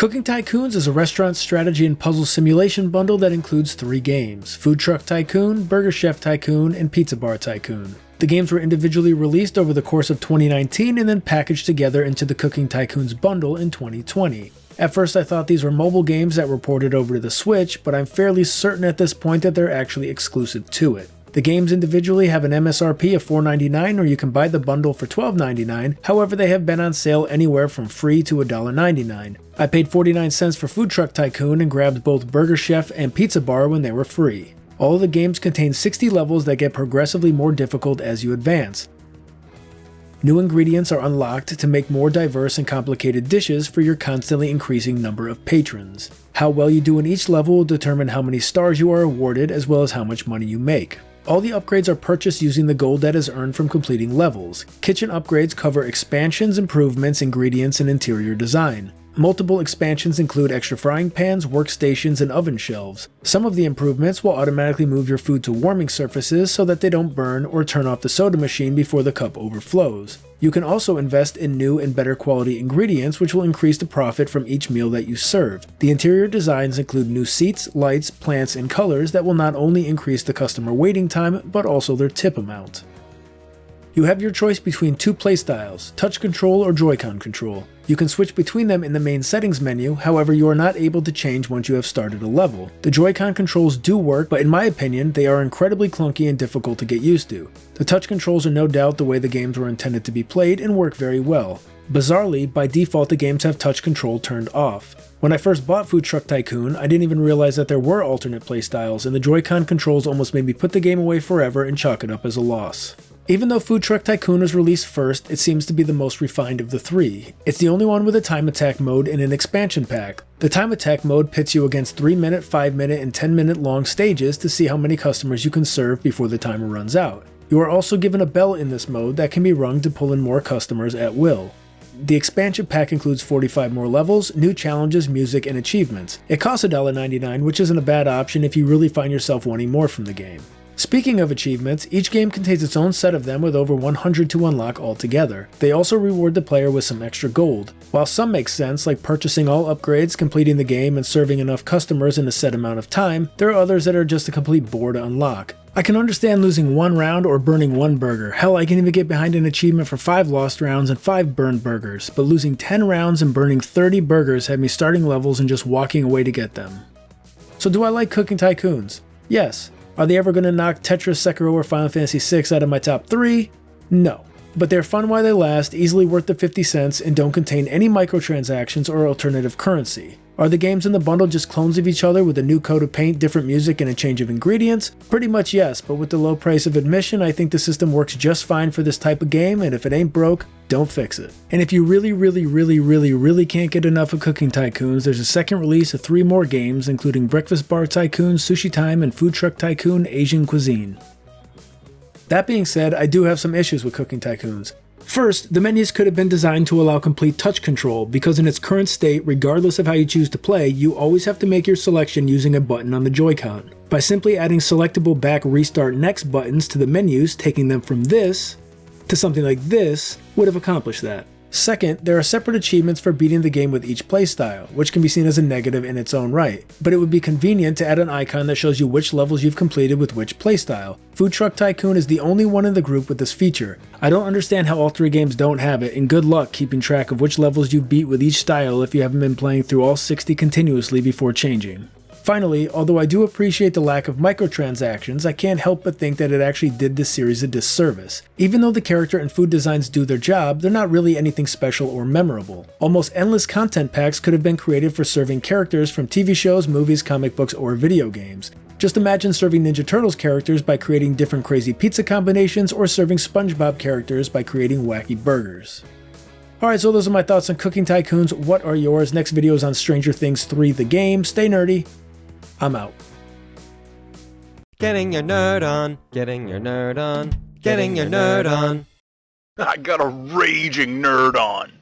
Cooking Tycoons is a restaurant strategy and puzzle simulation bundle that includes 3 games: Food Truck Tycoon, Burger Chef Tycoon, and Pizza Bar Tycoon. The games were individually released over the course of 2019 and then packaged together into the Cooking Tycoons bundle in 2020. At first I thought these were mobile games that were ported over to the Switch, but I'm fairly certain at this point that they're actually exclusive to it. The games individually have an MSRP of $4.99, or you can buy the bundle for $12.99, however they have been on sale anywhere from free to $1.99. I paid 49 cents for Food Truck Tycoon and grabbed both Burger Chef and Pizza Bar when they were free. All of the games contain 60 levels that get progressively more difficult as you advance. New ingredients are unlocked to make more diverse and complicated dishes for your constantly increasing number of patrons. How well you do in each level will determine how many stars you are awarded, as well as how much money you make. All the upgrades are purchased using the gold that is earned from completing levels. Kitchen upgrades cover expansions, improvements, ingredients, and interior design. Multiple expansions include extra frying pans, workstations, and oven shelves. Some of the improvements will automatically move your food to warming surfaces so that they don't burn or turn off the soda machine before the cup overflows. You can also invest in new and better quality ingredients, which will increase the profit from each meal that you serve. The interior designs include new seats, lights, plants, and colors that will not only increase the customer waiting time, but also their tip amount. You have your choice between 2 playstyles, touch control or Joy-Con control. You can switch between them in the main settings menu, however you are not able to change once you have started a level. The Joy-Con controls do work, but in my opinion, they are incredibly clunky and difficult to get used to. The touch controls are no doubt the way the games were intended to be played and work very well. Bizarrely, by default the games have touch control turned off. When I first bought Food Truck Tycoon, I didn't even realize that there were alternate playstyles, and the Joy-Con controls almost made me put the game away forever and chalk it up as a loss. Even though Food Truck Tycoon was released first, it seems to be the most refined of the 3. It's the only one with a time attack mode and an expansion pack. The time attack mode pits you against 3-minute, 5-minute, and 10-minute long stages to see how many customers you can serve before the timer runs out. You are also given a bell in this mode that can be rung to pull in more customers at will. The expansion pack includes 45 more levels, new challenges, music, and achievements. It costs $1.99, which isn't a bad option if you really find yourself wanting more from the game. Speaking of achievements, each game contains its own set of them with over 100 to unlock altogether. They also reward the player with some extra gold. While some make sense, like purchasing all upgrades, completing the game, and serving enough customers in a set amount of time, there are others that are just a complete bore to unlock. I can understand losing 1 round or burning 1 burger. Hell, I can even get behind an achievement for 5 lost rounds and 5 burned burgers, but losing 10 rounds and burning 30 burgers had me starting levels and just walking away to get them. So do I like Cooking Tycoons? Yes. Are they ever going to knock Tetris, Sekiro, or Final Fantasy VI out of my top 3? No. But they're fun while they last, easily worth the 50 cents, and don't contain any microtransactions or alternative currency. Are the games in the bundle just clones of each other with a new coat of paint, different music, and a change of ingredients? Pretty much yes, but with the low price of admission, I think the system works just fine for this type of game, and if it ain't broke, don't fix it. And if you really can't get enough of Cooking Tycoons, there's a second release of 3 more games, including Breakfast Bar Tycoon, Sushi Time, and Food Truck Tycoon Asian Cuisine. That being said, I do have some issues with Cooking Tycoons. First, the menus could have been designed to allow complete touch control, because in its current state, regardless of how you choose to play, you always have to make your selection using a button on the Joy-Con. By simply adding selectable back, restart, next buttons to the menus, taking them from this to something like this would have accomplished that. Second, there are separate achievements for beating the game with each playstyle, which can be seen as a negative in its own right, but it would be convenient to add an icon that shows you which levels you've completed with which playstyle. Food Truck Tycoon is the only one in the group with this feature. I don't understand how all 3 games don't have it, and good luck keeping track of which levels you've beat with each style if you haven't been playing through all 60 continuously before changing. Finally, although I do appreciate the lack of microtransactions, I can't help but think that it actually did this series a disservice. Even though the character and food designs do their job, they're not really anything special or memorable. Almost endless content packs could have been created for serving characters from TV shows, movies, comic books, or video games. Just imagine serving Ninja Turtles characters by creating different crazy pizza combinations, or serving SpongeBob characters by creating wacky burgers. Alright, so those are my thoughts on Cooking Tycoons. What are yours? Next video is on Stranger Things 3 the game. Stay nerdy. I'm out. Getting your nerd on, getting your nerd on, getting your nerd on. I got a raging nerd on.